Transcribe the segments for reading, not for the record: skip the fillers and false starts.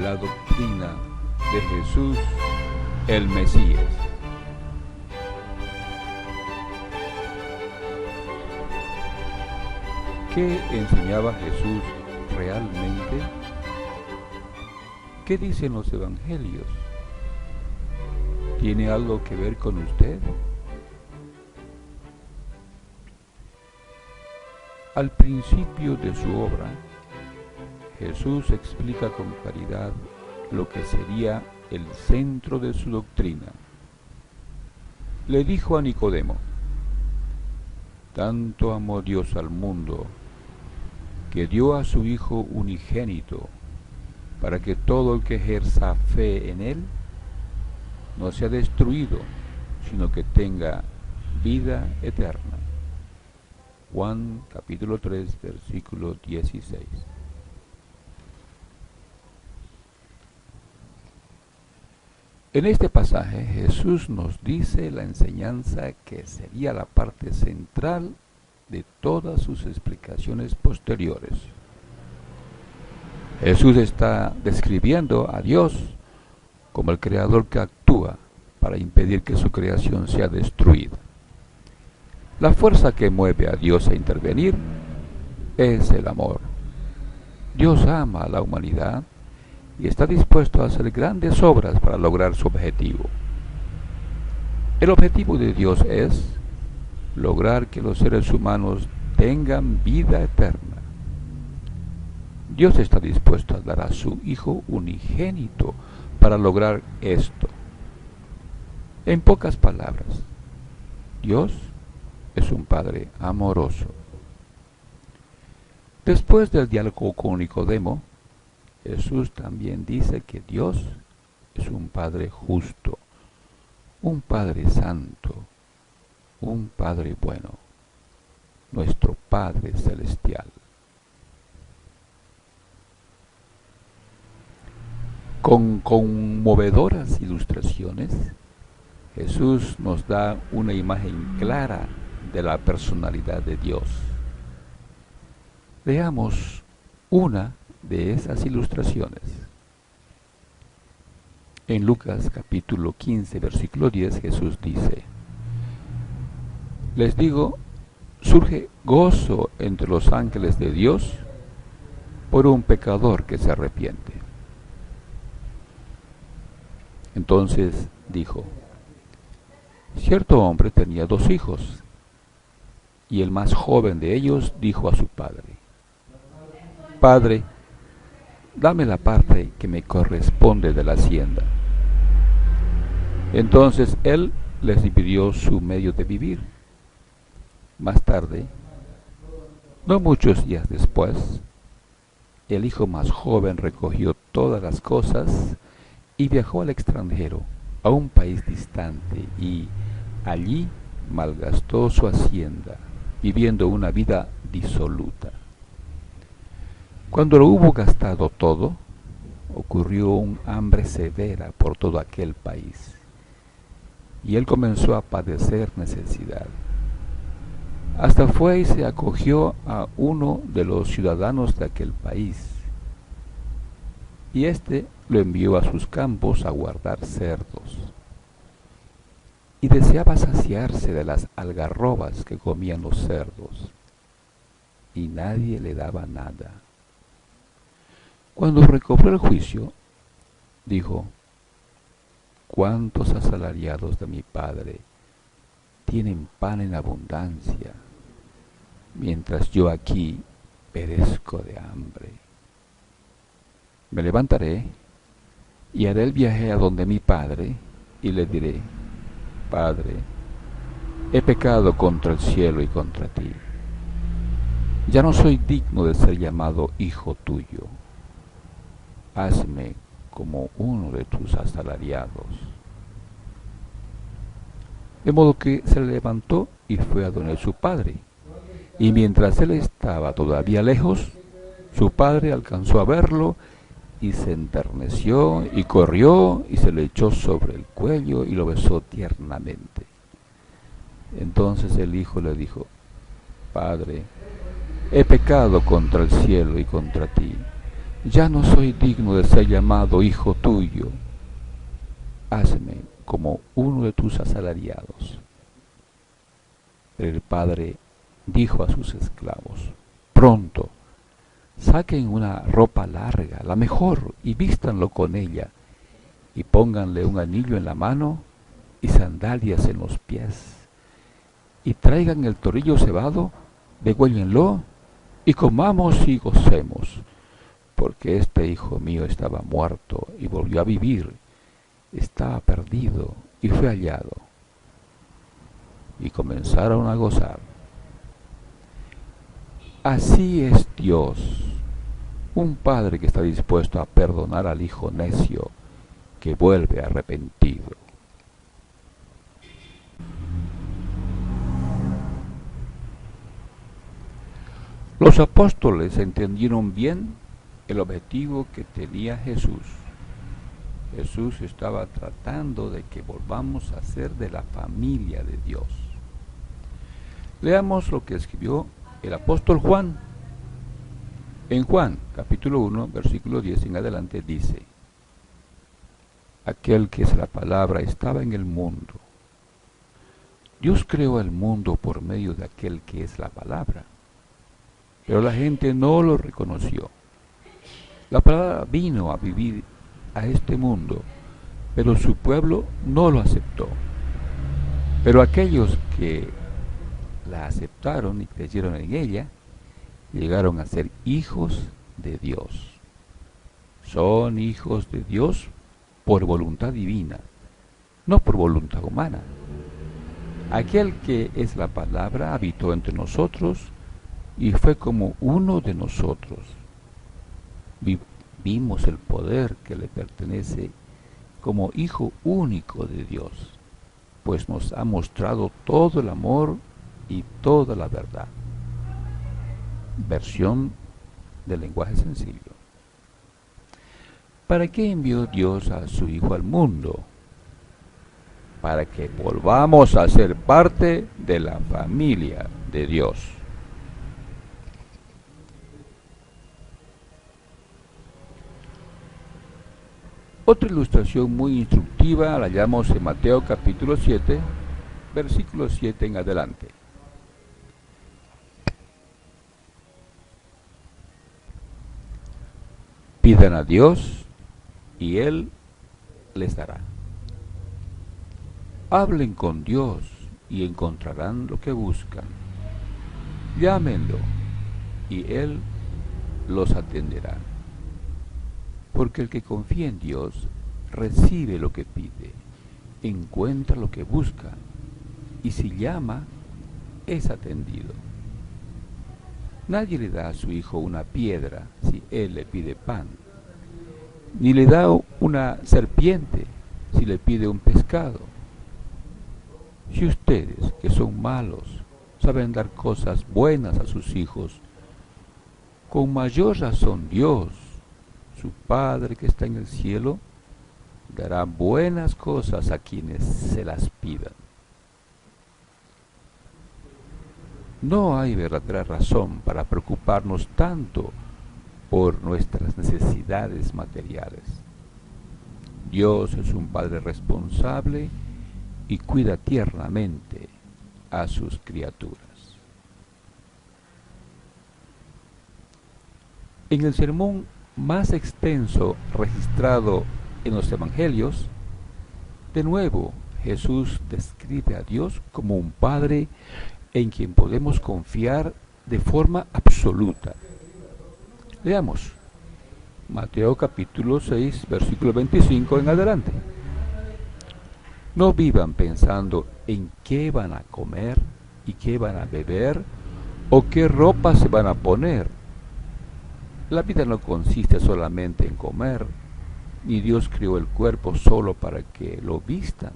la doctrina de Jesús el Mesías. ¿Qué enseñaba Jesús realmente? ¿Qué dicen los evangelios? ¿Tiene algo que ver con usted? Al principio de su obra, Jesús explica con claridad lo que sería el centro de su doctrina. Le dijo a Nicodemo: tanto amó Dios al mundo, que dio a su Hijo unigénito, para que todo el que ejerza fe en Él no sea destruido, sino que tenga vida eterna. Juan capítulo 3, versículo 16. En este pasaje Jesús nos dice la enseñanza que sería la parte central de todas sus explicaciones posteriores. Jesús está describiendo a Dios como el creador que actúa para impedir que su creación sea destruida. La fuerza que mueve a Dios a intervenir es el amor. Dios ama a la humanidad y está dispuesto a hacer grandes obras para lograr su objetivo. El objetivo de Dios es lograr que los seres humanos tengan vida eterna. Dios está dispuesto a dar a su Hijo unigénito para lograr esto. En pocas palabras, Dios es un Padre amoroso. Después del diálogo con Nicodemo, Jesús también dice que Dios es un Padre justo, un Padre santo, un Padre bueno, nuestro Padre celestial. Con conmovedoras ilustraciones, Jesús nos da una imagen clara de la personalidad de Dios. Veamos una de esas ilustraciones. En Lucas capítulo 15, versículo 10, Jesús dice: les digo, surge gozo entre los ángeles de Dios por un pecador que se arrepiente. Entonces dijo: cierto hombre tenía 2 hijos, y el más joven de ellos dijo a su padre: Padre, dame la parte que me corresponde de la hacienda. Entonces él les dividió su medio de vivir. Más tarde, no muchos días después, el hijo más joven recogió todas las cosas y viajó al extranjero, a un país distante, y allí malgastó su hacienda, viviendo una vida disoluta. Cuando lo hubo gastado todo, ocurrió un hambre severa por todo aquel país, y él comenzó a padecer necesidad. Hasta fue y se acogió a uno de los ciudadanos de aquel país, y éste lo envió a sus campos a guardar cerdos, y deseaba saciarse de las algarrobas que comían los cerdos, y nadie le daba nada. Cuando recobró el juicio, dijo: ¿cuántos asalariados de mi padre tienen pan en abundancia, mientras yo aquí perezco de hambre? Me levantaré y haré el viaje a donde mi padre, y le diré: Padre, he pecado contra el cielo y contra ti. Ya no soy digno de ser llamado hijo tuyo. Hazme como uno de tus asalariados. De modo que se levantó y fue a donde su padre. Y mientras él estaba todavía lejos, su padre alcanzó a verlo y se enterneció y corrió y se le echó sobre el cuello y lo besó tiernamente. Entonces el hijo le dijo: Padre, he pecado contra el cielo y contra ti. ya no soy digno de ser llamado hijo tuyo. Hazme como uno de tus asalariados. Pero el padre dijo a sus esclavos: pronto, saquen una ropa larga, la mejor, y vístanlo con ella, y pónganle un anillo en la mano y sandalias en los pies, y traigan el torrillo cebado, degüéllenlo, y comamos y gocemos, porque este hijo mío estaba muerto y volvió a vivir, estaba perdido y fue hallado. Y comenzaron a gozar. Así es Dios, un padre que está dispuesto a perdonar al hijo necio que vuelve arrepentido. Los apóstoles entendieron bien el objetivo que tenía Jesús. Jesús estaba tratando de que volvamos a ser de la familia de Dios. Leamos lo que escribió el apóstol Juan. En Juan, capítulo 1, versículo 10 en adelante, dice: aquel que es la palabra estaba en el mundo. Dios creó el mundo por medio de aquel que es la palabra, pero la gente no lo reconoció. La palabra vino a vivir a este mundo, pero su pueblo no lo aceptó. Pero aquellos que la aceptaron y creyeron en ella, llegaron a ser hijos de Dios. Son hijos de Dios por voluntad divina, no por voluntad humana. Aquel que es la palabra habitó entre nosotros y fue como uno de nosotros. Vimos el poder que le pertenece como Hijo único de Dios, pues nos ha mostrado todo el amor y toda la verdad. Versión del lenguaje sencillo. ¿Para qué envió Dios a su Hijo al mundo? Para que volvamos a ser parte de la familia de Dios. Otra ilustración muy instructiva la hallamos en Mateo capítulo 7, versículo 7 en adelante. Pidan a Dios y Él les dará. Hablen con Dios y encontrarán lo que buscan. Llámenlo y Él los atenderá. Porque el que confía en Dios recibe lo que pide, encuentra lo que busca, y si llama, es atendido. Nadie le da a su hijo una piedra si él le pide pan, ni le da una serpiente si le pide un pescado. Si ustedes, que son malos, saben dar cosas buenas a sus hijos, con mayor razón Dios, su Padre que está en el cielo, dará buenas cosas a quienes se las pidan. No hay verdadera razón para preocuparnos tanto por nuestras necesidades materiales. Dios es un Padre responsable y cuida tiernamente a sus criaturas. En el sermón más extenso registrado en los evangelios, de nuevo Jesús describe a Dios como un Padre en quien podemos confiar de forma absoluta. Leamos Mateo capítulo 6, versículo 25 en adelante. No vivan pensando en qué van a comer y qué van a beber o qué ropa se van a poner. La vida no consiste solamente en comer, ni Dios creó el cuerpo solo para que lo vistan.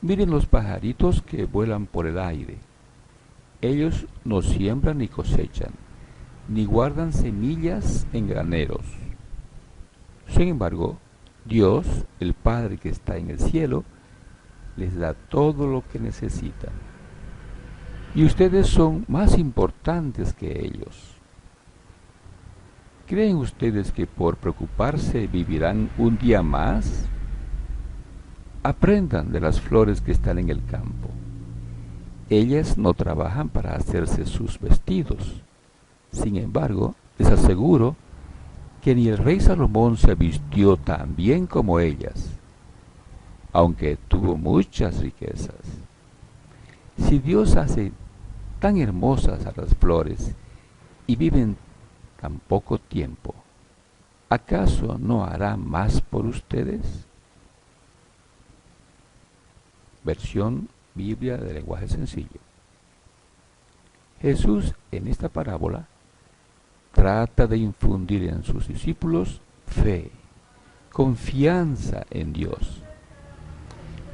Miren los pajaritos que vuelan por el aire. Ellos no siembran ni cosechan, ni guardan semillas en graneros. Sin embargo, Dios, el Padre que está en el cielo, les da todo lo que necesitan. Y ustedes son más importantes que ellos. ¿Creen ustedes que por preocuparse vivirán un día más? Aprendan de las flores que están en el campo. Ellas no trabajan para hacerse sus vestidos. Sin embargo, les aseguro que ni el rey Salomón se vistió tan bien como ellas, aunque tuvo muchas riquezas. Si Dios hace tan hermosas a las flores y viven tan poco tiempo, ¿acaso no hará más por ustedes? Versión Biblia de lenguaje sencillo. Jesús en esta parábola trata de infundir en sus discípulos fe, confianza en Dios.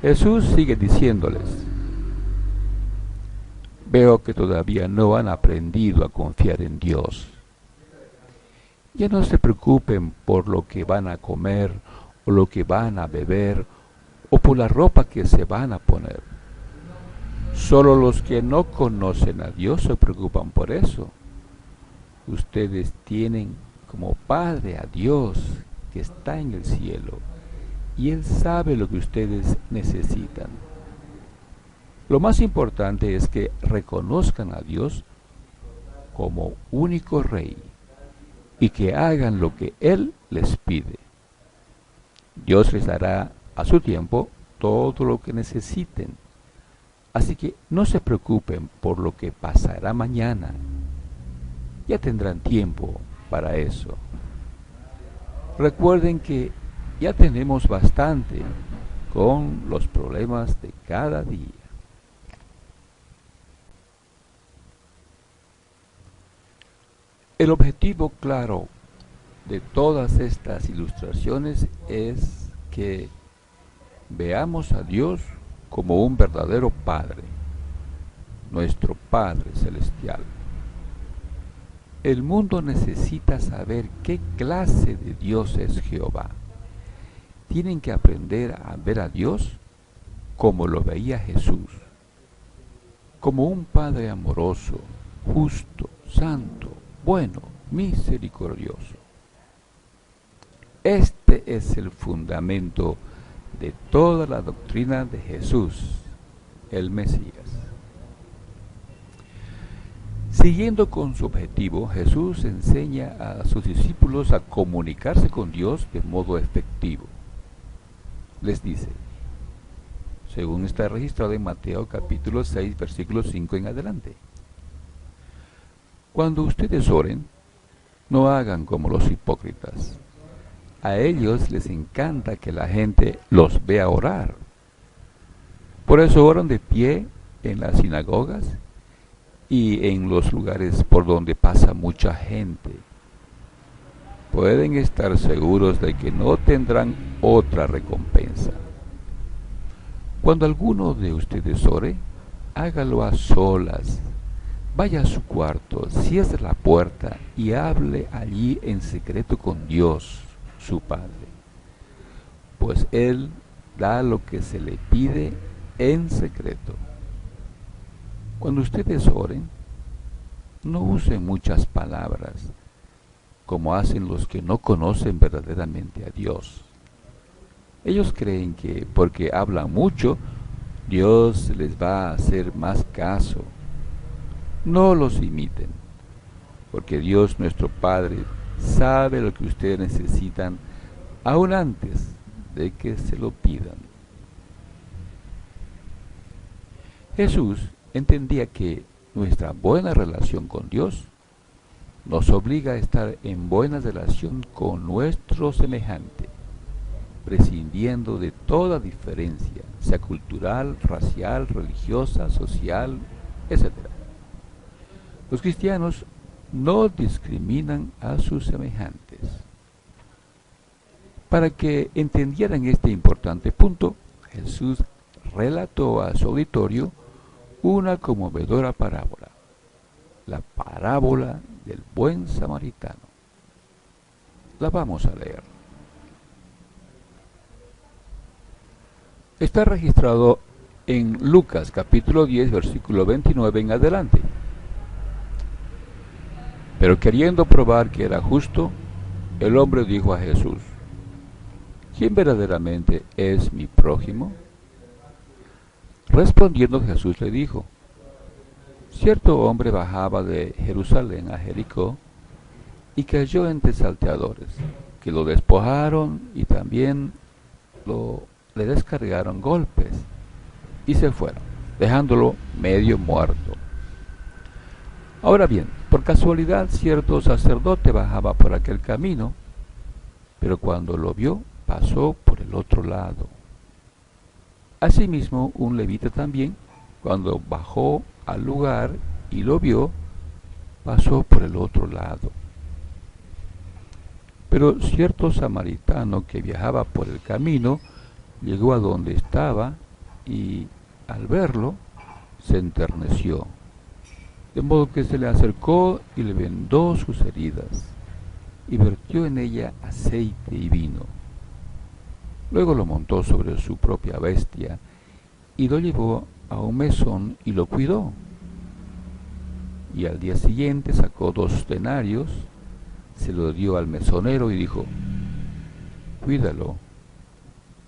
Jesús sigue diciéndoles: veo que todavía no han aprendido a confiar en Dios. Ya no se preocupen por lo que van a comer o lo que van a beber o por la ropa que se van a poner. Solo los que no conocen a Dios se preocupan por eso. Ustedes tienen como Padre a Dios que está en el cielo y Él sabe lo que ustedes necesitan. Lo más importante es que reconozcan a Dios como único Rey y que hagan lo que Él les pide. Dios les dará a su tiempo todo lo que necesiten. Así que no se preocupen por lo que pasará mañana. Ya tendrán tiempo para eso. Recuerden que ya tenemos bastante con los problemas de cada día. El objetivo claro de todas estas ilustraciones es que veamos a Dios como un verdadero Padre, nuestro Padre Celestial. El mundo necesita saber qué clase de Dios es Jehová. Tienen que aprender a ver a Dios como lo veía Jesús, como un Padre amoroso, justo, santo, bueno, misericordioso. Este es el fundamento de toda la doctrina de Jesús, el Mesías. Siguiendo con su objetivo, Jesús enseña a sus discípulos a comunicarse con Dios de modo efectivo. Les dice, según está registrado en Mateo capítulo 6, versículo 5 en adelante: cuando ustedes oren, no hagan como los hipócritas. A ellos les encanta que la gente los vea orar. Por eso oran de pie en las sinagogas y en los lugares por donde pasa mucha gente. Pueden estar seguros de que no tendrán otra recompensa. Cuando alguno de ustedes ore, hágalo a solas. Vaya a su cuarto, cierre la puerta y hable allí en secreto con Dios, su Padre. Pues Él da lo que se le pide en secreto. Cuando ustedes oren, no usen muchas palabras, como hacen los que no conocen verdaderamente a Dios. Ellos creen que porque hablan mucho, Dios les va a hacer más caso. No los imiten, porque Dios nuestro Padre sabe lo que ustedes necesitan aún antes de que se lo pidan. Jesús entendía que nuestra buena relación con Dios nos obliga a estar en buena relación con nuestro semejante, prescindiendo de toda diferencia, sea cultural, racial, religiosa, social, etc. Los cristianos no discriminan a sus semejantes. Para que entendieran este importante punto, Jesús relató a su auditorio una conmovedora parábola, la parábola del buen samaritano. La vamos a leer. Está registrado en Lucas capítulo 10, versículo 29 en adelante. Pero queriendo probar que era justo, El hombre dijo a Jesús: ¿quién verdaderamente es mi prójimo? Respondiendo Jesús le dijo: cierto hombre bajaba de Jerusalén a Jericó y cayó entre salteadores, que lo despojaron y también le descargaron golpes y se fueron, dejándolo medio muerto. Ahora bien, por casualidad cierto sacerdote bajaba por aquel camino, pero cuando lo vio pasó por el otro lado. Asimismo, un levita también, cuando bajó al lugar y lo vio, pasó por el otro lado. Pero cierto samaritano que viajaba por el camino llegó a donde estaba y, al verlo, se enterneció, de modo que se le acercó y le vendó sus heridas y vertió en ella aceite y vino. Luego lo montó sobre su propia bestia y lo llevó a un mesón y lo cuidó. Y al día siguiente sacó 2 denarios, se lo dio al mesonero y dijo: cuídalo,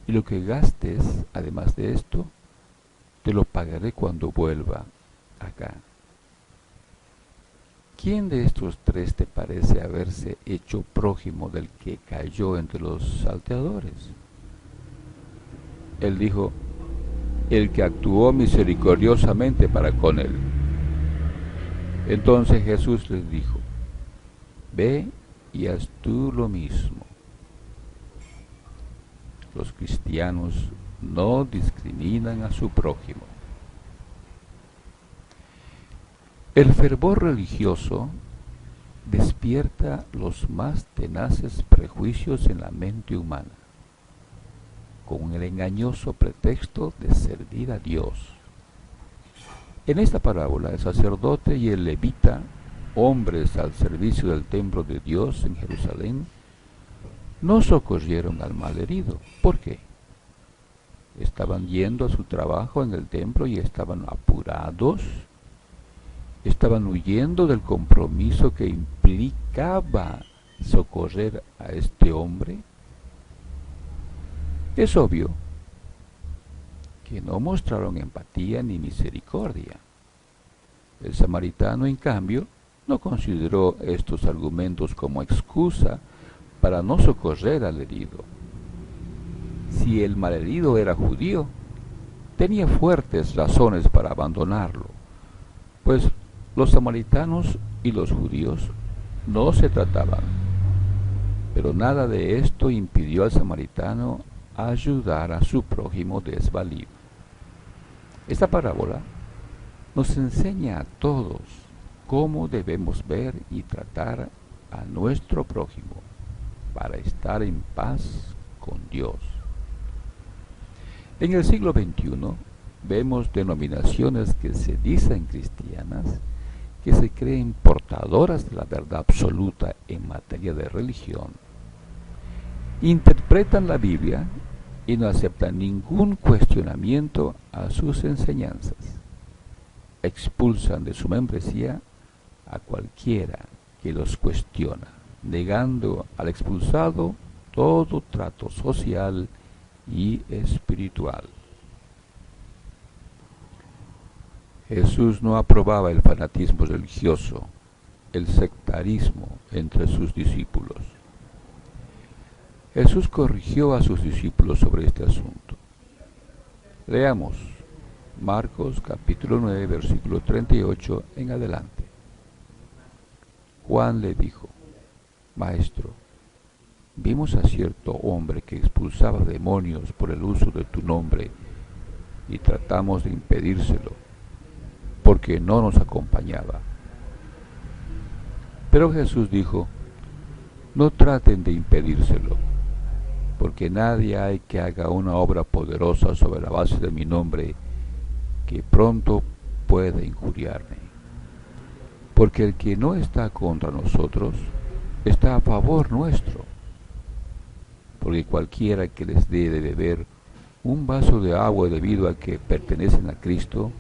y lo que gastes, además de esto, te lo pagaré cuando vuelva acá. ¿Quién de estos 3 te parece haberse hecho prójimo del que cayó entre los salteadores? Él dijo: el que actuó misericordiosamente para con él. Entonces Jesús les dijo: ve y haz tú lo mismo. Los cristianos no discriminan a su prójimo. El fervor religioso despierta los más tenaces prejuicios en la mente humana, con el engañoso pretexto de servir a Dios. En esta parábola, el sacerdote y el levita, hombres al servicio del templo de Dios en Jerusalén, no socorrieron al malherido. ¿Por qué? Estaban yendo a su trabajo en el templo y estaban apurados. Estaban huyendo del compromiso que implicaba socorrer a este hombre. Es obvio que no mostraron empatía ni misericordia. El samaritano, en cambio, no consideró estos argumentos como excusa para no socorrer al herido. Si el malherido era judío, tenía fuertes razones para abandonarlo, pues los samaritanos y los judíos no se trataban. Pero nada de esto impidió al samaritano ayudar a su prójimo desvalido. Esta parábola nos enseña a todos cómo debemos ver y tratar a nuestro prójimo para estar en paz con Dios. En el siglo XXI vemos denominaciones que se dicen cristianas, que se creen portadoras de la verdad absoluta en materia de religión. Interpretan la Biblia y no aceptan ningún cuestionamiento a sus enseñanzas. Expulsan de su membresía a cualquiera que los cuestiona, negando al expulsado todo trato social y espiritual. Jesús no aprobaba el fanatismo religioso, el sectarismo entre sus discípulos. Jesús corrigió a sus discípulos sobre este asunto. Leamos Marcos capítulo 9, versículo 38 en adelante. Juan le dijo: Maestro, vimos a cierto hombre que expulsaba demonios por el uso de tu nombre y tratamos de impedírselo, porque no nos acompañaba. Pero Jesús dijo: no traten de impedírselo, porque nadie hay que haga una obra poderosa sobre la base de mi nombre que pronto pueda injuriarme. Porque el que no está contra nosotros está a favor nuestro. Porque cualquiera que les dé de beber un vaso de agua debido a que pertenecen a Cristo,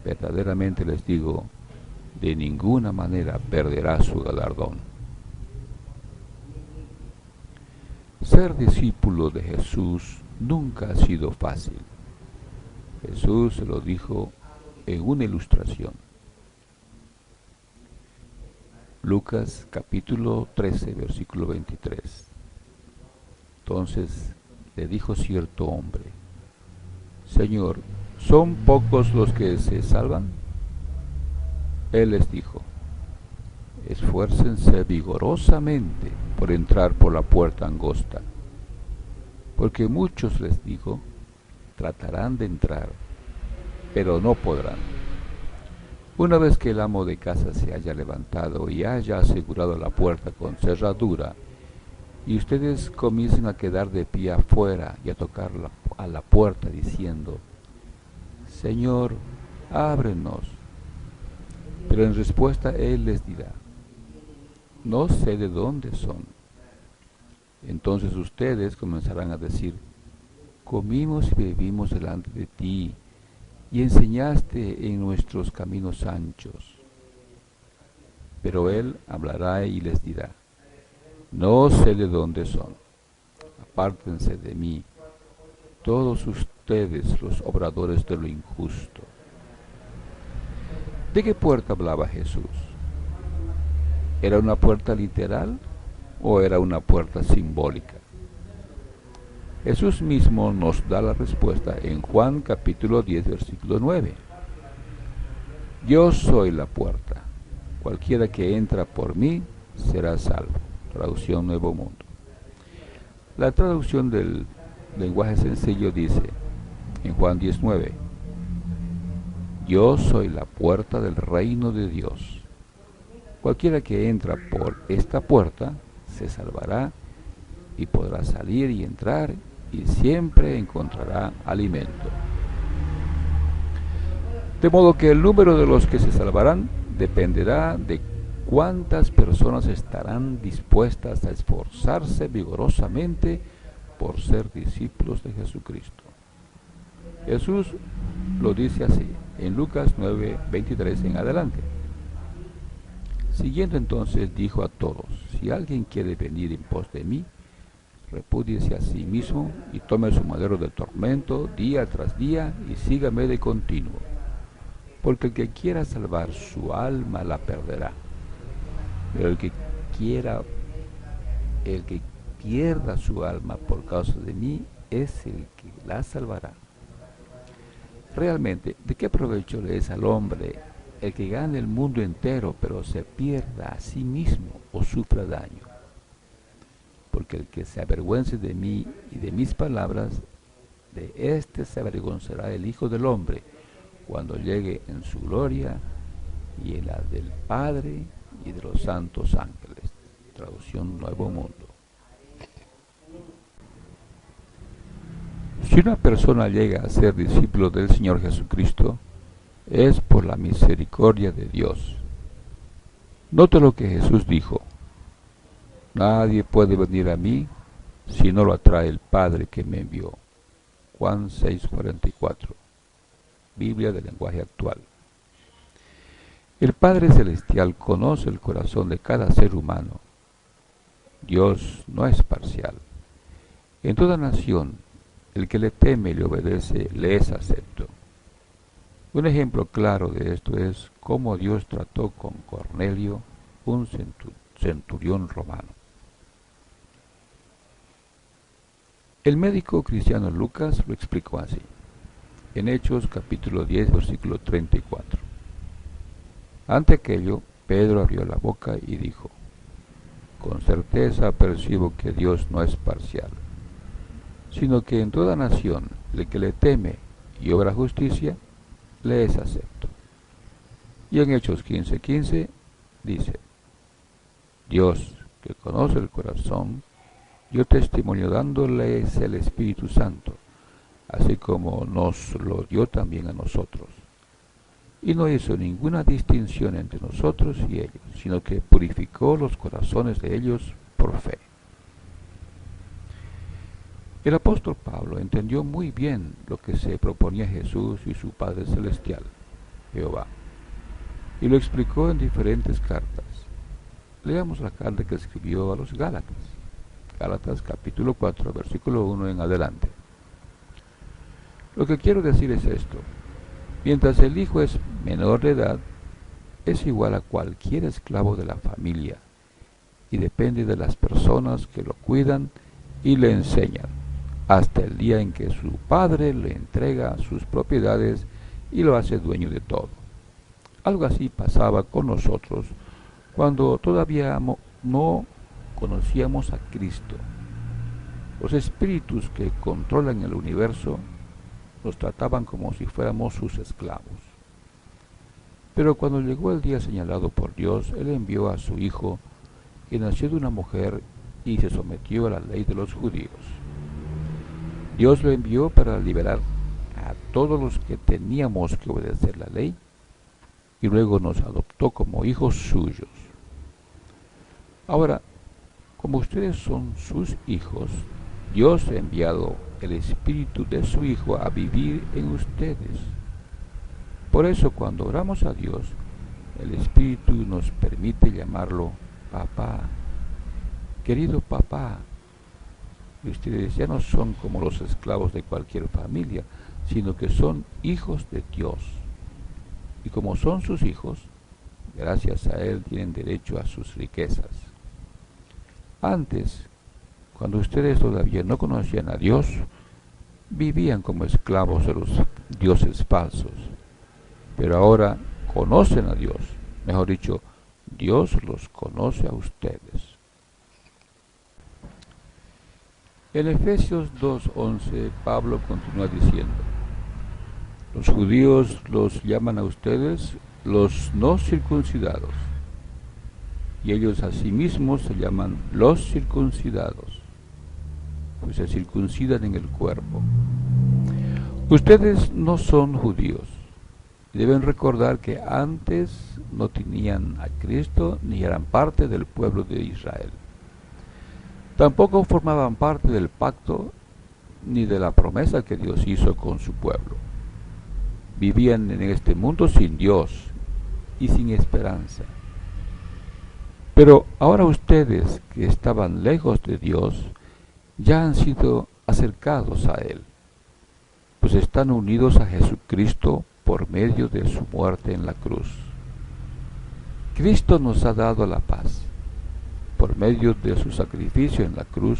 verdaderamente les digo, de ninguna manera perderá su galardón. Ser discípulo de Jesús nunca ha sido fácil. Jesús se lo dijo en una ilustración. Lucas capítulo 13, versículo 23. Entonces le dijo cierto hombre: Señor, ¿son pocos los que se salvan? Él les dijo: esfuércense vigorosamente por entrar por la puerta angosta, porque muchos, les digo, tratarán de entrar, pero no podrán. Una vez que el amo de casa se haya levantado y haya asegurado la puerta con cerradura, y ustedes comiencen a quedar de pie afuera y a tocar a la puerta diciendo: Señor, ábrenos. Pero en respuesta Él les dirá: no sé de dónde son. Entonces ustedes comenzarán a decir: comimos y bebimos delante de ti, y enseñaste en nuestros caminos anchos. Pero Él hablará y les dirá: no sé de dónde son. Apártense de mí, todos ustedes los obradores de lo injusto. ¿De qué puerta hablaba Jesús? ¿Era una puerta literal o era una puerta simbólica? Jesús mismo nos da la respuesta en Juan capítulo 10, versículo 9. Yo soy la puerta. Cualquiera que entra por mí será salvo. Traducción Nuevo Mundo. La traducción del lenguaje sencillo dice en Juan 10:9: yo soy la puerta del reino de Dios. Cualquiera que entra por esta puerta se salvará y podrá salir y entrar y siempre encontrará alimento. De modo que el número de los que se salvarán dependerá de cuántas personas estarán dispuestas a esforzarse vigorosamente por ser discípulos de Jesucristo. Jesús lo dice así en Lucas 9:23 en adelante. Siguiendo entonces dijo a todos: si alguien quiere venir en pos de mí, repúdiese a sí mismo y tome su madero de tormento día tras día y sígame de continuo. Porque el que quiera salvar su alma la perderá, pero el que pierda su alma por causa de mí es el que la salvará. Realmente, ¿de qué provecho le es al hombre el que gane el mundo entero, pero se pierda a sí mismo o sufra daño? Porque el que se avergüence de mí y de mis palabras, de éste se avergonzará el Hijo del Hombre cuando llegue en su gloria y en la del Padre y de los santos ángeles. Traducción Nuevo Mundo. Si una persona llega a ser discípulo del Señor Jesucristo, es por la misericordia de Dios. Note lo que Jesús dijo: nadie puede venir a mí si no lo atrae el Padre que me envió. Juan 6:44. Biblia del lenguaje actual. El Padre Celestial conoce el corazón de cada ser humano. Dios no es parcial. En toda nación, el que le teme y le obedece, le es acepto. Un ejemplo claro de esto es cómo Dios trató con Cornelio, un centurión romano. El médico cristiano Lucas lo explicó así, en Hechos capítulo 10, versículo 34. Ante aquello, Pedro abrió la boca y dijo: con certeza percibo que Dios no es parcial, sino que en toda nación el que le teme y obra justicia, le es acepto. Y en Hechos 15:15 dice: Dios, que conoce el corazón, dio testimonio dándoles el Espíritu Santo, así como nos lo dio también a nosotros. Y no hizo ninguna distinción entre nosotros y ellos, sino que purificó los corazones de ellos por fe. El apóstol Pablo entendió muy bien lo que se proponía Jesús y su Padre Celestial, Jehová, y lo explicó en diferentes cartas. Leamos la carta que escribió a los Gálatas, Gálatas capítulo 4, versículo 1 en adelante. Lo que quiero decir es esto: mientras el hijo es menor de edad, es igual a cualquier esclavo de la familia y depende de las personas que lo cuidan y le enseñan, hasta el día en que su padre le entrega sus propiedades y lo hace dueño de todo. Algo así pasaba con nosotros cuando todavía no conocíamos a Cristo. Los espíritus que controlan el universo nos trataban como si fuéramos sus esclavos. Pero cuando llegó el día señalado por Dios, Él envió a su Hijo, que nació de una mujer y se sometió a la ley de los judíos. Dios lo envió para liberar a todos los que teníamos que obedecer la ley, y luego nos adoptó como hijos suyos. Ahora, como ustedes son sus hijos, Dios ha enviado el Espíritu de su Hijo a vivir en ustedes. Por eso, cuando oramos a Dios, el Espíritu nos permite llamarlo papá. Querido papá, ustedes ya no son como los esclavos de cualquier familia, sino que son hijos de Dios. Y como son sus hijos, gracias a Él tienen derecho a sus riquezas. Antes, cuando ustedes todavía no conocían a Dios, vivían como esclavos de los dioses falsos. Pero ahora conocen a Dios, mejor dicho, Dios los conoce a ustedes. En Efesios 2:11, Pablo continúa diciendo: los judíos los llaman a ustedes los no circuncidados, y ellos a sí mismos se llaman los circuncidados, pues se circuncidan en el cuerpo. Ustedes no son judíos. Deben recordar que antes no tenían a Cristo ni eran parte del pueblo de Israel. Tampoco formaban parte del pacto ni de la promesa que Dios hizo con su pueblo. Vivían en este mundo sin Dios y sin esperanza. Pero ahora ustedes, que estaban lejos de Dios, ya han sido acercados a Él, pues están unidos a Jesucristo por medio de su muerte en la cruz. Cristo nos ha dado la paz. Por medio de su sacrificio en la cruz,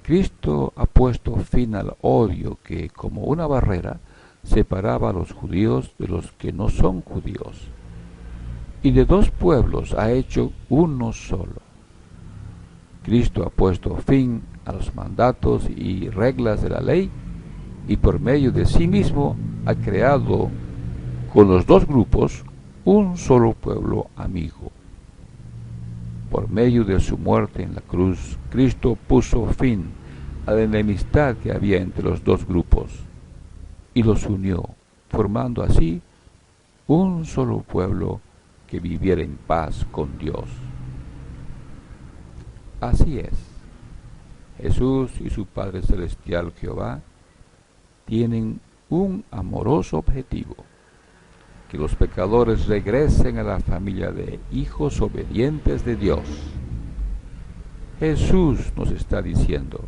Cristo ha puesto fin al odio que, como una barrera, separaba a los judíos de los que no son judíos, y de dos pueblos ha hecho uno solo. Cristo ha puesto fin a los mandatos y reglas de la ley, y por medio de sí mismo ha creado con los dos grupos un solo pueblo amigo. Por medio de su muerte en la cruz, Cristo puso fin a la enemistad que había entre los dos grupos y los unió, formando así un solo pueblo que viviera en paz con Dios. Así es, Jesús y su Padre Celestial Jehová tienen un amoroso objetivo: que los pecadores regresen a la familia de hijos obedientes de Dios. Jesús nos está diciendo: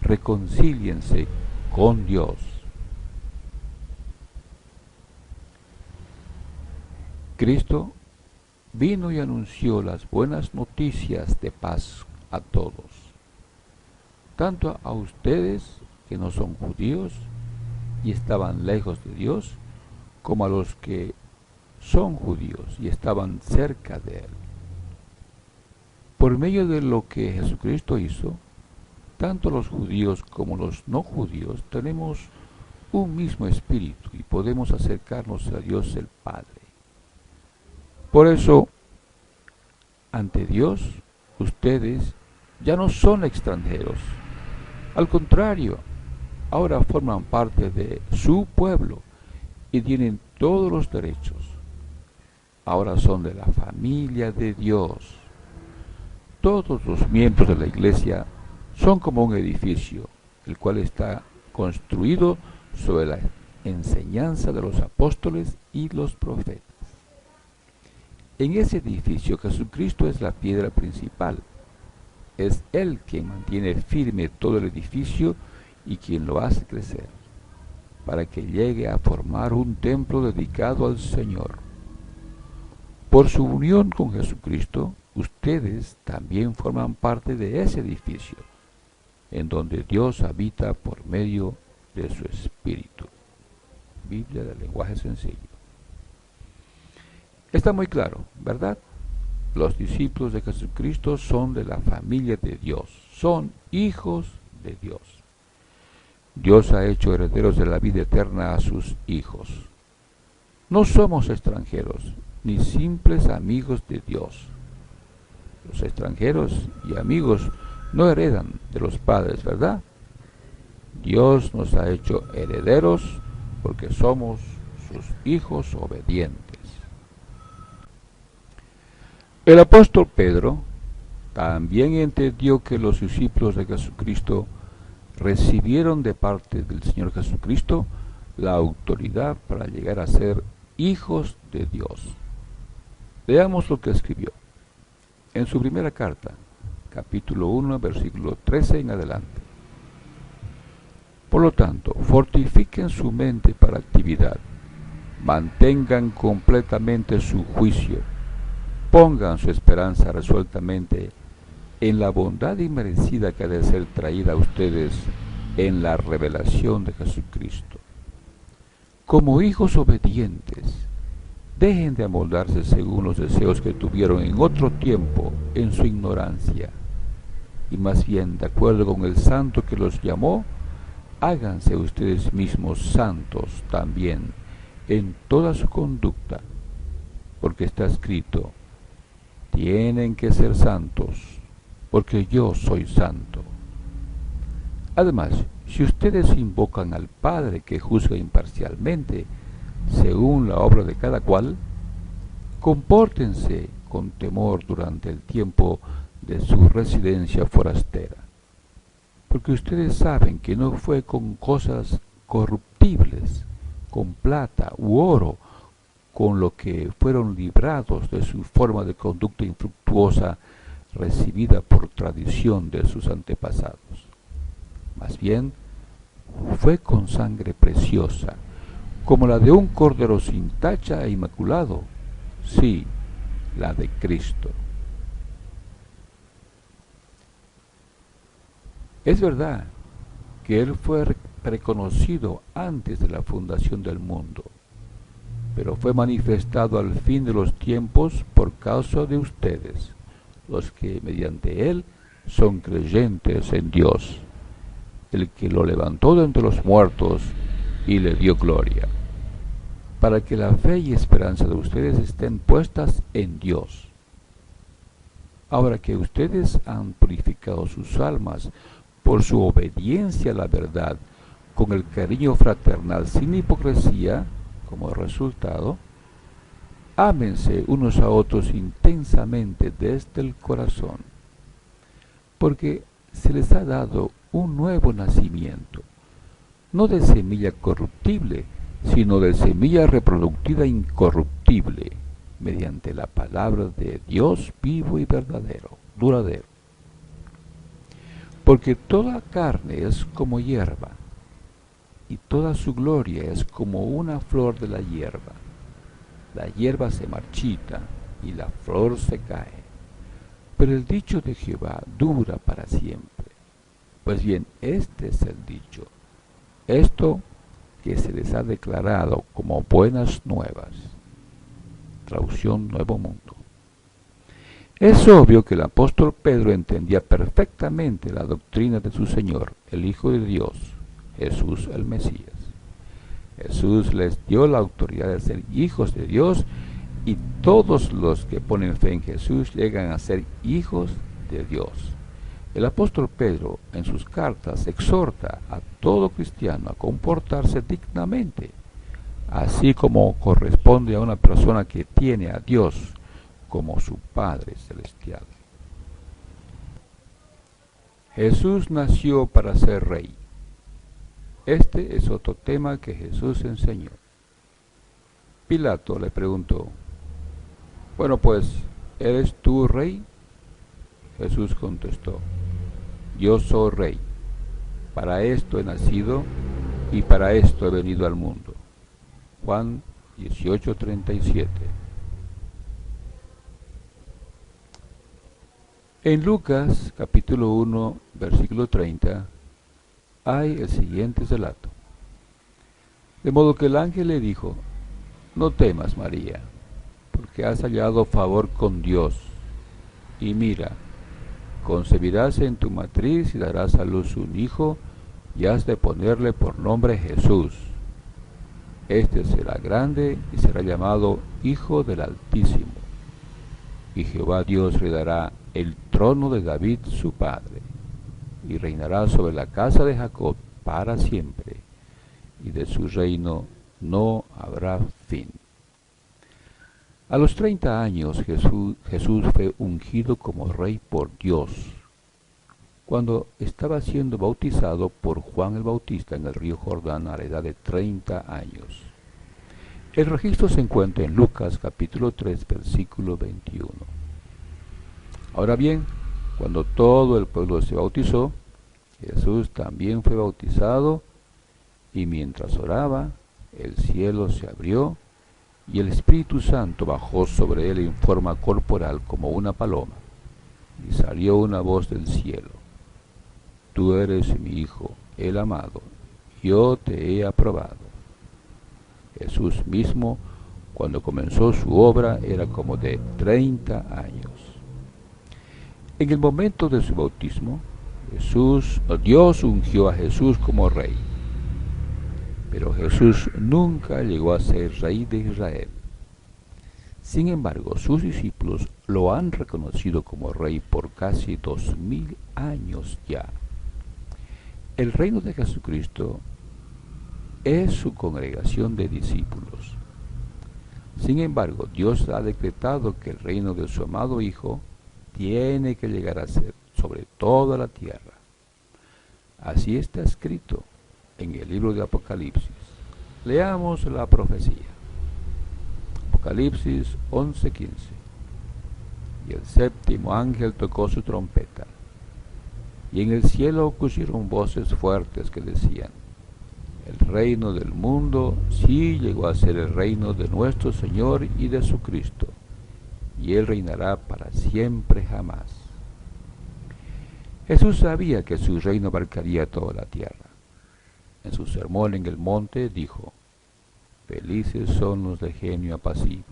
reconcíliense con Dios. Cristo vino y anunció las buenas noticias de paz a todos, tanto a ustedes que no son judíos y estaban lejos de Dios, como a los que son judíos y estaban cerca de Él. Por medio de lo que Jesucristo hizo, tanto los judíos como los no judíos tenemos un mismo espíritu y podemos acercarnos a Dios el Padre. Por eso, ante Dios, ustedes ya no son extranjeros. Al contrario, ahora forman parte de su pueblo y tienen todos los derechos. Ahora son de la familia de Dios. Todos los miembros de la iglesia son como un edificio, el cual está construido sobre la enseñanza de los apóstoles y los profetas. En ese edificio Jesucristo es la piedra principal, Es Él quien mantiene firme todo el edificio y quien lo hace crecer, para que llegue a formar un templo dedicado al Señor. Por su unión con Jesucristo, ustedes también forman parte de ese edificio, en donde Dios habita por medio de su Espíritu. Biblia del lenguaje sencillo. Está muy claro, ¿verdad? Los discípulos de Jesucristo son de la familia de Dios, son hijos de Dios. Dios ha hecho herederos de la vida eterna a sus hijos. No somos extranjeros, ni simples amigos de Dios. Los extranjeros y amigos no heredan de los padres, ¿verdad? Dios nos ha hecho herederos porque somos sus hijos obedientes. El apóstol Pedro también entendió que los discípulos de Jesucristo recibieron de parte del Señor Jesucristo la autoridad para llegar a ser hijos de Dios. Veamos lo que escribió en su primera carta, capítulo 1, versículo 13 en adelante. Por lo tanto, fortifiquen su mente para actividad, mantengan completamente su juicio, pongan su esperanza resueltamente en la bondad inmerecida que ha de ser traída a ustedes en la revelación de Jesucristo. Como hijos obedientes, dejen de amoldarse según los deseos que tuvieron en otro tiempo en su ignorancia, y más bien, de acuerdo con el santo que los llamó, háganse ustedes mismos santos también en toda su conducta, porque está escrito: tienen que ser santos, porque yo soy santo. Además, si ustedes invocan al Padre que juzga imparcialmente, según la obra de cada cual, compórtense con temor durante el tiempo de su residencia forastera, porque ustedes saben que no fue con cosas corruptibles, con plata u oro, con lo que fueron librados de su forma de conducta infructuosa recibida por tradición de sus antepasados. Más bien, fue con sangre preciosa, como la de un cordero sin tacha e inmaculado, sí, la de Cristo. Es verdad que Él fue reconocido antes de la fundación del mundo, pero fue manifestado al fin de los tiempos por causa de ustedes, los que mediante Él son creyentes en Dios, el que lo levantó de entre los muertos y le dio gloria, para que la fe y esperanza de ustedes estén puestas en Dios. Ahora que ustedes han purificado sus almas por su obediencia a la verdad, con el cariño fraternal sin hipocresía como resultado, ámense unos a otros intensamente desde el corazón, porque se les ha dado un nuevo nacimiento, no de semilla corruptible, sino de semilla reproducida incorruptible, mediante la palabra de Dios vivo y verdadero, duradero. Porque toda carne es como hierba, y toda su gloria es como una flor de la hierba. La hierba se marchita y la flor se cae, pero el dicho de Jehová dura para siempre. Pues bien, este es el dicho, esto que se les ha declarado como buenas nuevas. Traducción Nuevo Mundo. Es obvio que el apóstol Pedro entendía perfectamente la doctrina de su Señor, el Hijo de Dios, Jesús el Mesías. Jesús les dio la autoridad de ser hijos de Dios, y todos los que ponen fe en Jesús llegan a ser hijos de Dios. El apóstol Pedro en sus cartas exhorta a todo cristiano a comportarse dignamente, así como corresponde a una persona que tiene a Dios como su Padre Celestial. Jesús nació para ser rey. Este es otro tema que Jesús enseñó. Pilato le preguntó: bueno, pues, ¿eres tú rey? Jesús contestó: yo soy rey. Para esto he nacido y para esto he venido al mundo. Juan 18:37. En Lucas capítulo 1, versículo 30, hay el siguiente relato. De modo que el ángel le dijo: no temas, María, porque has hallado favor con Dios. Y mira, concebirás en tu matriz y darás a luz un hijo, y has de ponerle por nombre Jesús. Este será grande y será llamado Hijo del Altísimo. Y Jehová Dios le dará el trono de David su padre, y reinará sobre la casa de Jacob para siempre, y de su reino no habrá fin. A los 30 años Jesús fue ungido como rey por Dios, cuando estaba siendo bautizado por Juan el Bautista en el río Jordán a la edad de 30 años. El registro se encuentra en Lucas capítulo 3, versículo 21. Ahora bien, cuando todo el pueblo se bautizó, Jesús también fue bautizado, y mientras oraba, el cielo se abrió, y el Espíritu Santo bajó sobre él en forma corporal como una paloma, y salió una voz del cielo: tú eres mi Hijo, el amado, yo te he aprobado. Jesús mismo, cuando comenzó su obra, era como de 30 años. En el momento de su bautismo, Dios ungió a Jesús como rey. Pero Jesús nunca llegó a ser rey de Israel. Sin embargo, sus discípulos lo han reconocido como rey por casi 2000 años ya. El reino de Jesucristo es su congregación de discípulos. Sin embargo, Dios ha decretado que el reino de su amado Hijo tiene que llegar a ser sobre toda la tierra. Así está escrito en el libro de Apocalipsis. Leamos la profecía. Apocalipsis 11:15. Y el séptimo ángel tocó su trompeta, y en el cielo ocurrieron voces fuertes que decían: el reino del mundo sí llegó a ser el reino de nuestro Señor y de su Cristo, y Él reinará para siempre jamás. Jesús sabía que su reino abarcaría toda la tierra. En su sermón en el monte dijo: felices son los de genio apacible,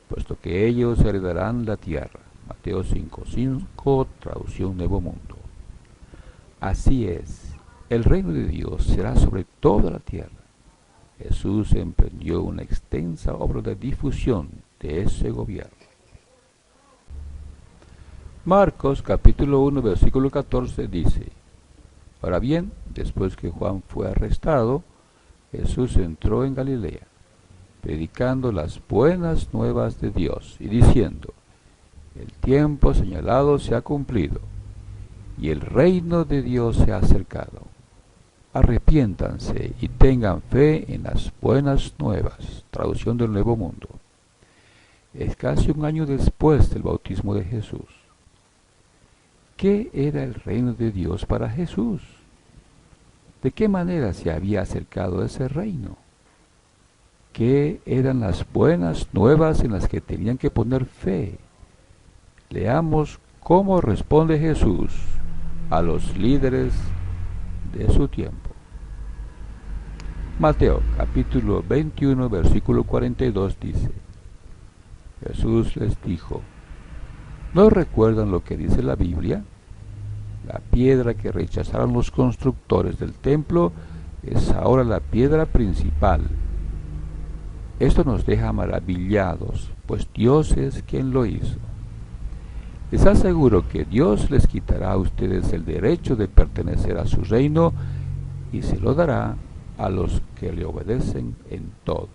puesto que ellos heredarán la tierra. Mateo 5:5, traducción Nuevo Mundo. Así es, el reino de Dios será sobre toda la tierra. Jesús emprendió una extensa obra de difusión de ese gobierno. Marcos capítulo 1 versículo 14 dice: ahora bien, después que Juan fue arrestado, Jesús entró en Galilea, predicando las buenas nuevas de Dios y diciendo: el tiempo señalado se ha cumplido, y el reino de Dios se ha acercado. Arrepiéntanse y tengan fe en las buenas nuevas. Traducción del Nuevo Mundo. Es casi un año después del bautismo de Jesús. ¿Qué era el reino de Dios para Jesús? ¿De qué manera se había acercado ese reino? ¿Qué eran las buenas nuevas en las que tenían que poner fe? Leamos cómo responde Jesús a los líderes de su tiempo. Mateo capítulo 21 versículo 42 dice: Jesús les dijo: ¿no recuerdan lo que dice la Biblia? La piedra que rechazaron los constructores del templo es ahora la piedra principal. Esto nos deja maravillados, pues Dios es quien lo hizo. Les aseguro que Dios les quitará a ustedes el derecho de pertenecer a su reino y se lo dará a los que le obedecen en todo.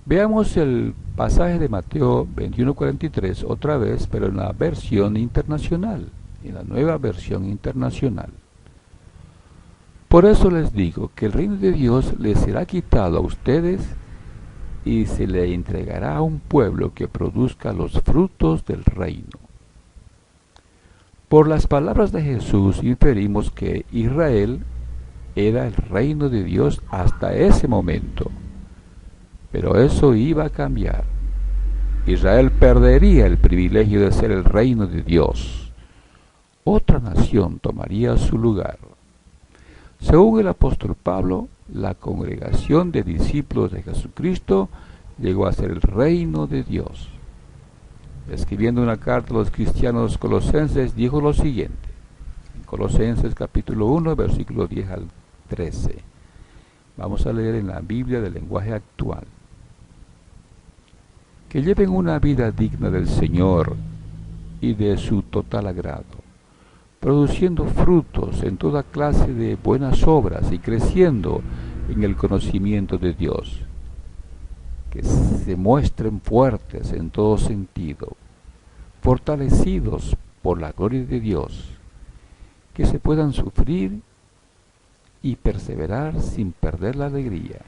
Veamos el pasaje de Mateo 21:43 otra vez, pero en la versión internacional, en la nueva versión internacional. Por eso les digo que el reino de Dios les será quitado a ustedes y se le entregará a un pueblo que produzca los frutos del reino. Por las palabras de Jesús inferimos que Israel era el reino de Dios hasta ese momento. Pero eso iba a cambiar. Israel perdería el privilegio de ser el reino de Dios. Otra nación tomaría su lugar. Según el apóstol Pablo, la congregación de discípulos de Jesucristo llegó a ser el reino de Dios. Escribiendo una carta a los cristianos colosenses, dijo lo siguiente, en Colosenses capítulo 1, versículo 10 al 13. Vamos a leer en la Biblia del lenguaje actual. Que lleven una vida digna del Señor y de su total agrado, produciendo frutos en toda clase de buenas obras y creciendo en el conocimiento de Dios. Que se muestren fuertes en todo sentido, fortalecidos por la gloria de Dios, que se puedan sufrir y perseverar sin perder la alegría,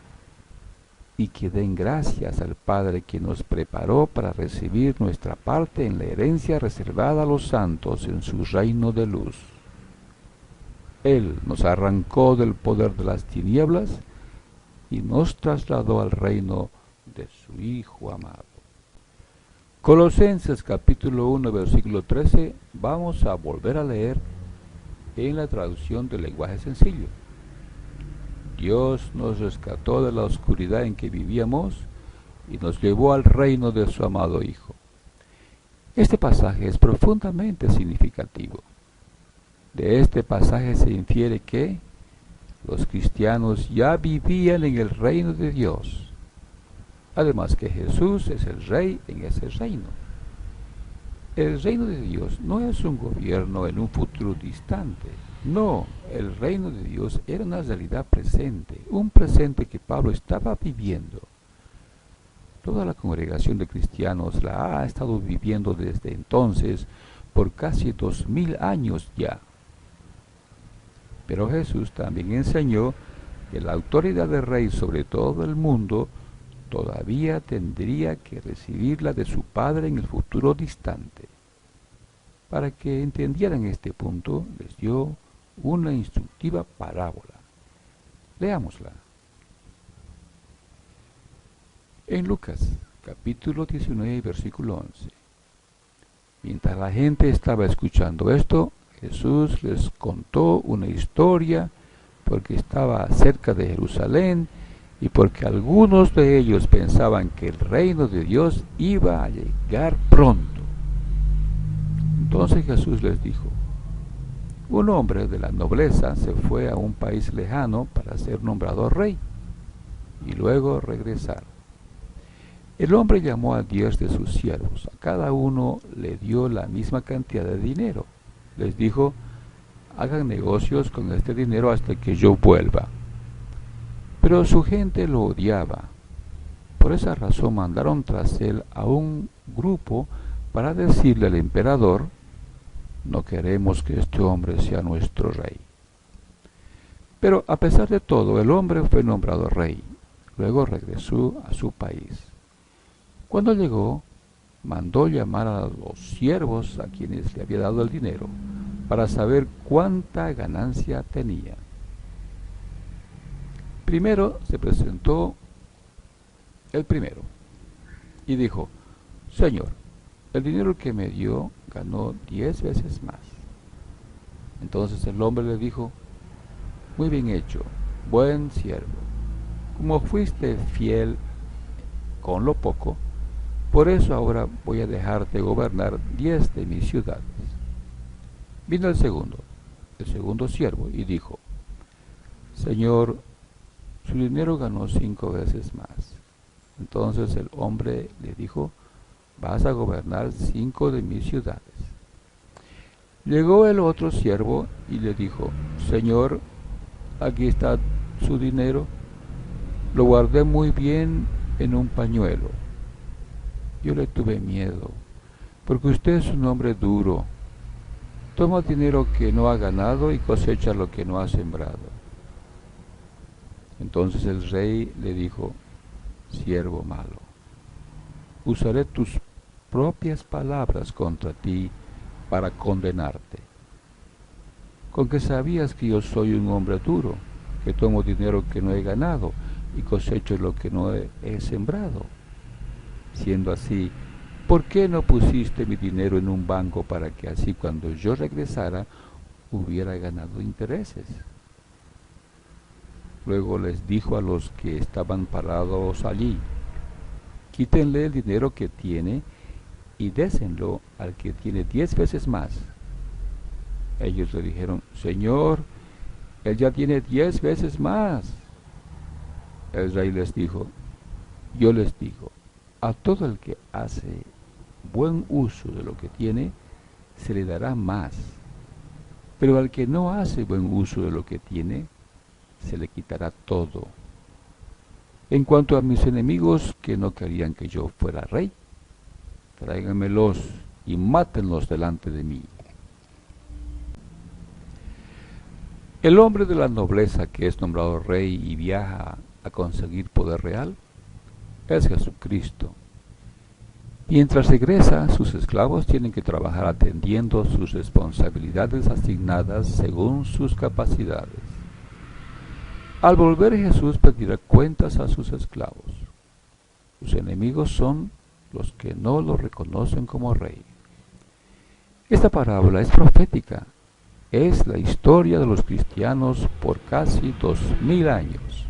y que den gracias al Padre que nos preparó para recibir nuestra parte en la herencia reservada a los santos en su reino de luz. Él nos arrancó del poder de las tinieblas y nos trasladó al reino de su Hijo amado. Colosenses capítulo 1 versículo 13 vamos a volver a leer en la traducción del lenguaje sencillo. Dios nos rescató de la oscuridad en que vivíamos y nos llevó al reino de su amado Hijo. Este pasaje es profundamente significativo. De este pasaje se infiere que los cristianos ya vivían en el reino de Dios. Además que Jesús es el Rey en ese reino. El reino de Dios no es un gobierno en un futuro distante. No, el reino de Dios era una realidad presente, un presente que Pablo estaba viviendo. Toda la congregación de cristianos la ha estado viviendo desde entonces por casi 2000 años ya. Pero Jesús también enseñó que la autoridad del Rey sobre todo el mundo todavía tendría que recibirla de su Padre en el futuro distante. Para que entendieran este punto, les dio una instructiva parábola. Leámosla. En Lucas, capítulo 19, versículo 11. Mientras la gente estaba escuchando esto, Jesús les contó una historia porque estaba cerca de Jerusalén y porque algunos de ellos pensaban que el reino de Dios iba a llegar pronto. Entonces Jesús les dijo, un hombre de la nobleza se fue a un país lejano para ser nombrado rey y luego regresar. El hombre llamó a 10 de sus siervos, a cada uno le dio la misma cantidad de dinero. Les dijo, hagan negocios con este dinero hasta que yo vuelva. Pero su gente lo odiaba. Por esa razón mandaron tras él a un grupo para decirle al emperador, no queremos que este hombre sea nuestro rey. Pero a pesar de todo, el hombre fue nombrado rey. Luego regresó a su país. Cuando llegó, mandó llamar a los siervos a quienes le había dado el dinero, para saber cuánta ganancia tenía. Primero se presentó el primero y dijo, Señor, el dinero que me dio ganó 10 veces más. Entonces el hombre le dijo, muy bien hecho, buen siervo. Como fuiste fiel con lo poco, por eso ahora voy a dejarte gobernar 10 de mis ciudades. Vino el segundo siervo, y dijo, Señor, su dinero ganó 5 veces más. Entonces el hombre le dijo, vas a gobernar 5 de mis ciudades. Llegó el otro siervo y le dijo, Señor, aquí está su dinero, lo guardé muy bien en un pañuelo. Yo le tuve miedo, porque usted es un hombre duro. Toma dinero que no ha ganado y cosecha lo que no ha sembrado. Entonces el rey le dijo, siervo malo, usaré tus propias palabras contra ti para condenarte. con que sabías que yo soy un hombre duro, que tomo dinero que no he ganado y cosecho lo que no he sembrado. Siendo así, ¿por qué no pusiste mi dinero en un banco para que así cuando yo regresara hubiera ganado intereses? Luego les dijo a los que estaban parados allí: quítenle el dinero que tiene y désenlo al que tiene 10 veces más. Ellos le dijeron: Señor, él ya tiene 10 veces más. El rey les dijo: yo les digo, a todo el que hace buen uso de lo que tiene, se le dará más. Pero al que no hace buen uso de lo que tiene, se le quitará todo. En cuanto a mis enemigos que no querían que yo fuera rey, tráiganmelos y mátenlos delante de mí. El hombre de la nobleza que es nombrado rey y viaja a conseguir poder real es Jesucristo. Mientras regresa, sus esclavos tienen que trabajar atendiendo sus responsabilidades asignadas según sus capacidades. Al volver, Jesús pedirá cuentas a sus esclavos. Sus enemigos son los que no lo reconocen como rey. Esta parábola es profética. Es la historia de los cristianos por casi 2000 años.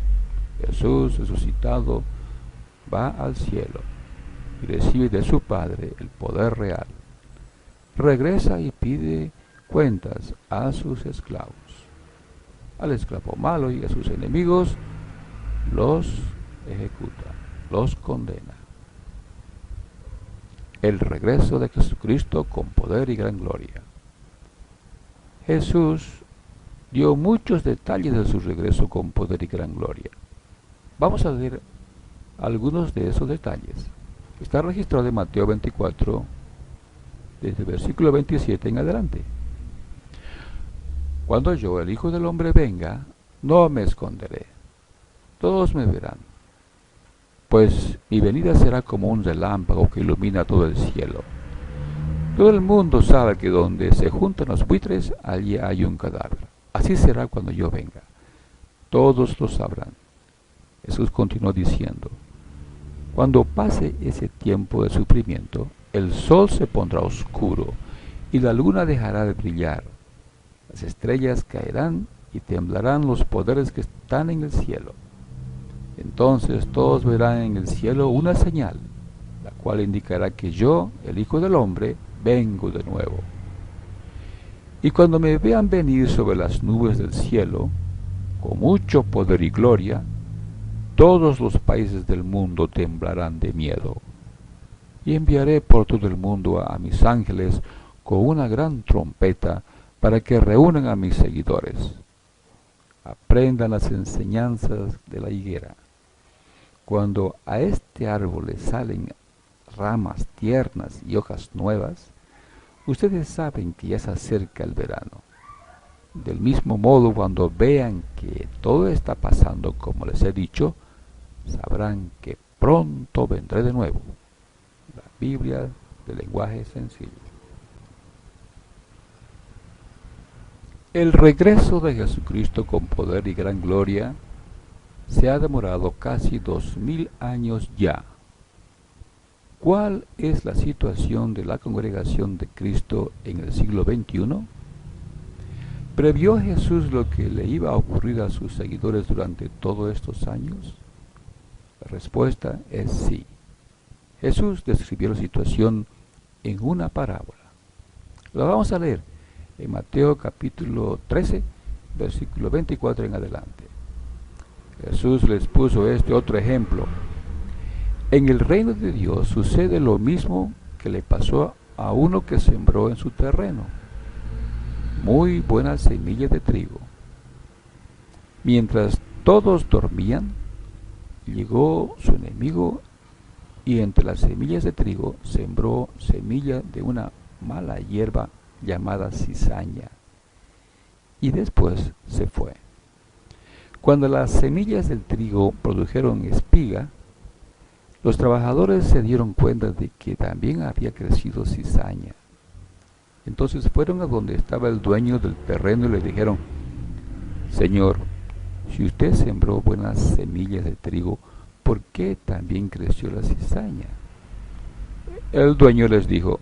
Jesús resucitado va al cielo y recibe de su Padre el poder real. Regresa y pide cuentas a sus esclavos. Al esclavo malo y a sus enemigos los ejecuta, los condena. El regreso de Jesucristo con poder y gran gloria. Jesús dio muchos detalles de su regreso con poder y gran gloria. Vamos a ver algunos de esos detalles. Está registrado en Mateo 24, desde el versículo 27 en adelante. Cuando yo, el Hijo del Hombre, venga, no me esconderé. Todos me verán, pues mi venida será como un relámpago que ilumina todo el cielo. Todo el mundo sabe que donde se juntan los buitres, allí hay un cadáver. Así será cuando yo venga. Todos lo sabrán. Jesús continuó diciendo: cuando pase ese tiempo de sufrimiento, el sol se pondrá oscuro y la luna dejará de brillar. Las estrellas caerán y temblarán los poderes que están en el cielo. Entonces todos verán en el cielo una señal, la cual indicará que yo, el Hijo del Hombre, vengo de nuevo. Y cuando me vean venir sobre las nubes del cielo, con mucho poder y gloria, todos los países del mundo temblarán de miedo. Y enviaré por todo el mundo a mis ángeles con una gran trompeta para que reúnan a mis seguidores. Aprendan las enseñanzas de la higuera. Cuando a este árbol le salen ramas tiernas y hojas nuevas, ustedes saben que ya se acerca el verano. Del mismo modo, cuando vean que todo está pasando como les he dicho, sabrán que pronto vendré de nuevo. La Biblia de lenguaje sencillo. El regreso de Jesucristo con poder y gran gloria se ha demorado casi 2000 años ya. ¿Cuál es la situación de la congregación de Cristo en el siglo XXI? ¿Previó Jesús lo que le iba a ocurrir a sus seguidores durante todos estos años? La respuesta es sí. Jesús describió la situación en una parábola. La vamos a leer en Mateo capítulo 13, versículo 24 en adelante. Jesús les puso este otro ejemplo. En el reino de Dios sucede lo mismo que le pasó a uno que sembró en su terreno muy buena semilla de trigo. Mientras todos dormían, llegó su enemigo y entre las semillas de trigo sembró semilla de una mala hierba llamada cizaña, y después se fue. Cuando las semillas del trigo produjeron espiga, los trabajadores se dieron cuenta de que también había crecido cizaña. Entonces fueron a donde estaba el dueño del terreno y le dijeron: Señor, si usted sembró buenas semillas de trigo, ¿por qué también creció la cizaña? El dueño les dijo: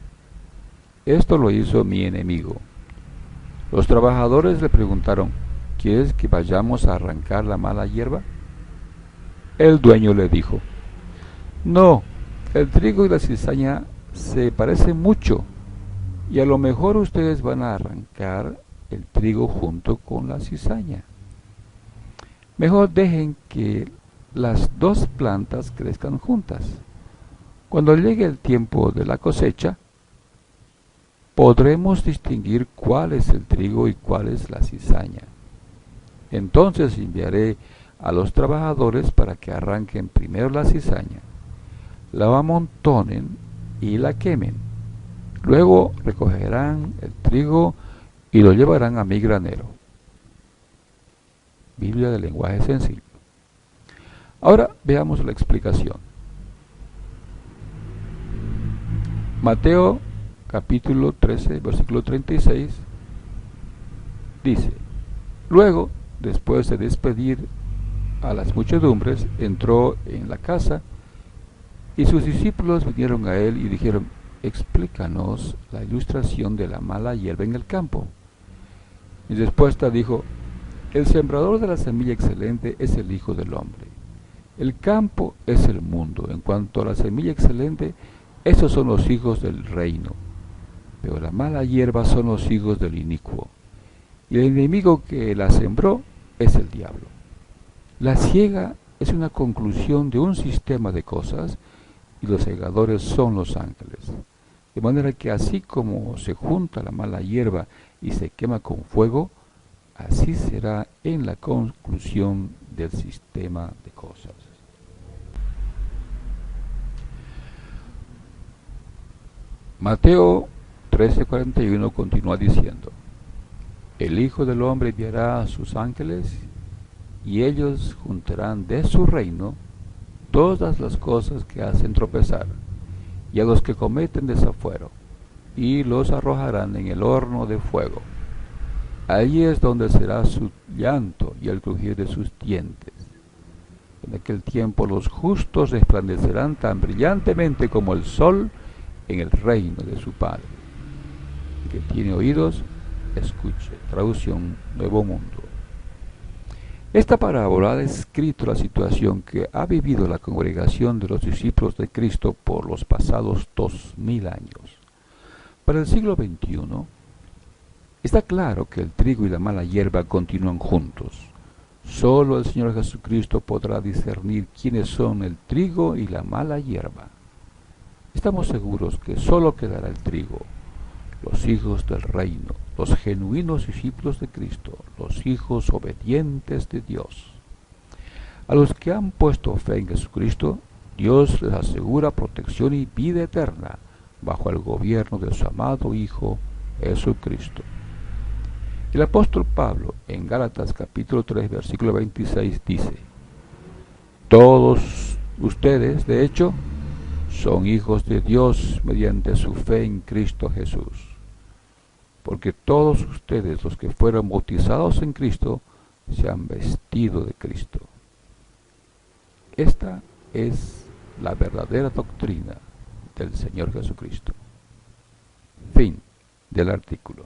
esto lo hizo mi enemigo. Los trabajadores le preguntaron: ¿quieres que vayamos a arrancar la mala hierba? El dueño le dijo: no, el trigo y la cizaña se parecen mucho, y a lo mejor ustedes van a arrancar el trigo junto con la cizaña. Mejor dejen que las dos plantas crezcan juntas. Cuando llegue el tiempo de la cosecha, podremos distinguir cuál es el trigo y cuál es la cizaña. Entonces enviaré a los trabajadores para que arranquen primero la cizaña, la amontonen y la quemen. Luego recogerán el trigo y lo llevarán a mi granero. Biblia de lenguaje sencillo. Ahora veamos la explicación. Mateo capítulo 13, versículo 36 dice: luego, después de despedir a las muchedumbres, entró en la casa y sus discípulos vinieron a él y dijeron: explícanos la ilustración de la mala hierba en el campo. Y respuesta dijo: el sembrador de la semilla excelente es el Hijo del Hombre. El campo es el mundo. En cuanto a la semilla excelente, esos son los hijos del reino. Pero la mala hierba son los hijos del inicuo. Y el enemigo que la sembró es el diablo. La siega es una conclusión de un sistema de cosas y los segadores son los ángeles. De manera que así como se junta la mala hierba y se quema con fuego, así será en la conclusión del sistema de cosas. Mateo 13:41 continúa diciendo: el Hijo del Hombre enviará a sus ángeles y ellos juntarán de su reino todas las cosas que hacen tropezar y a los que cometen desafuero, y los arrojarán en el horno de fuego. Allí es donde será su llanto y el crujir de sus dientes. En aquel tiempo los justos resplandecerán tan brillantemente como el sol en el reino de su Padre. El que tiene oídos, escuche. Traducción Nuevo Mundo. Esta parábola ha descrito la situación que ha vivido la congregación de los discípulos de Cristo por los pasados 2000 años. Para el siglo XXI, está claro que el trigo y la mala hierba continúan juntos. Solo el Señor Jesucristo podrá discernir quiénes son el trigo y la mala hierba. Estamos seguros que solo quedará el trigo, los hijos del reino, los genuinos discípulos de Cristo, los hijos obedientes de Dios. A los que han puesto fe en Jesucristo, Dios les asegura protección y vida eterna bajo el gobierno de su amado Hijo Jesucristo. El apóstol Pablo en Gálatas capítulo 3 versículo 26 dice: todos ustedes, de hecho, son hijos de Dios mediante su fe en Cristo Jesús. Porque todos ustedes, los que fueron bautizados en Cristo, se han vestido de Cristo. Esta es la verdadera doctrina del Señor Jesucristo. Fin del artículo.